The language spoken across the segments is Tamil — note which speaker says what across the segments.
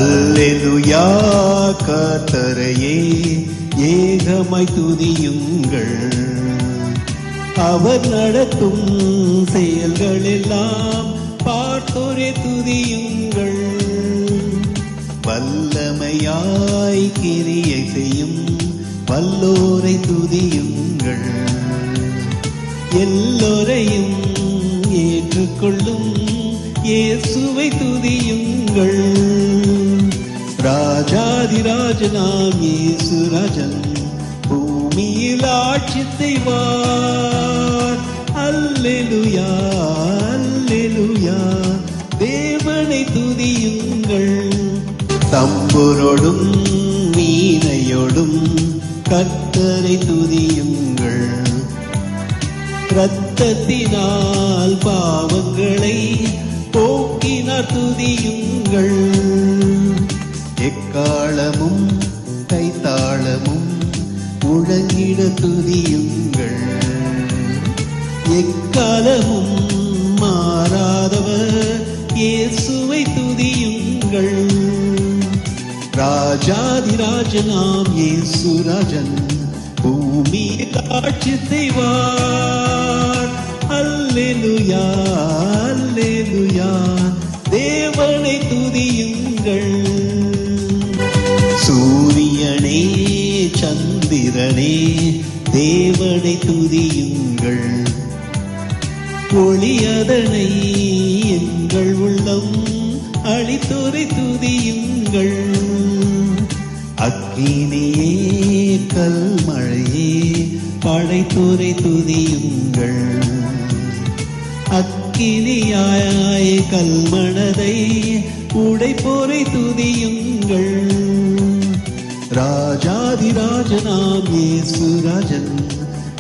Speaker 1: அல்லேலூயா. கர்த்தரையே ஏகமாய் துதியுங்கள், அவர் நடத்தும் செயல்கள் எல்லாம் பார்த்தோரே துதியுங்கள். வல்லமையாய் கிரியை செய்யும் வல்லோரை துதியுங்கள், எல்லோரையும் ஏற்றுக்கொள்ளும் இயேசுவை துதியுங்கள். ராஜாதிராஜனாம் இயேசு ராஜன் பூமியில் ஆட்சி செய்வார். அல்லேலூயா அல்லேலூயா. தேவனை துதியுங்கள், தம்புரோடும் வீணையோடும் கர்த்தரை துதியுங்கள். இரத்தத்தினால் பாவங்களை போக்கினார் துதியுங்கள். எக்காலமும் கைத்தாளமும் முழங்கிட துதியுங்கள். எக்காலமும் மாறாதவர் இயேசுவை துதியுங்கள். ராஜாதிராஜனாம் இயேசு ராஜன் பூமியில் ஆட்சி செய்வார். அல்லேலூயா அல்லேலூயா. தேவனை துதியுங்கள். சூரியனே சந்திரனே தேவனை துதியுங்கள், ஒளியதனை எங்கள் உள்ளம் அளித்தோரை துதியுங்கள். அக்கினியே கல்மழையே படைத்தோரை துதியுங்கள். அக்கினியாய கல்மனதை உடைப்போரை துதியுங்கள். ராஜாதிராஜனாம் இயேசு ராஜன்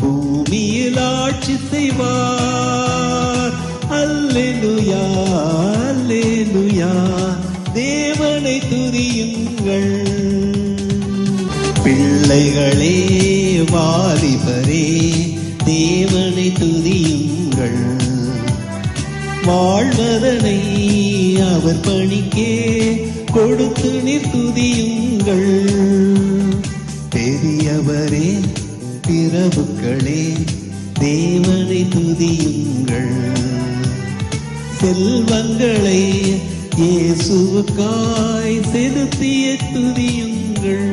Speaker 1: பூமியில் ஆட்சி செய்வார். அல்லேலூயா அல்லேலூயா. தேவனை துதியுங்கள். பிள்ளைகளே வாலிபரே தேவனை துதியுங்கள், வாழ்வதனை அவர் பணிக்கே கொடுத்து நீர் துதியுங்கள். பெரியவரே பிரபுக்களே தேவனை துதியுங்கள், செல்வங்களை இயேசுவுக்காய் செலுத்திய துதியுங்கள்.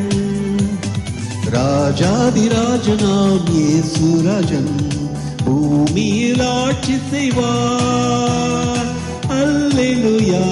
Speaker 1: ராஜாதிராஜனாம் இயேசு ராஜன் பூமியில் ஆட்சி செய்வார். அல்லேலூயா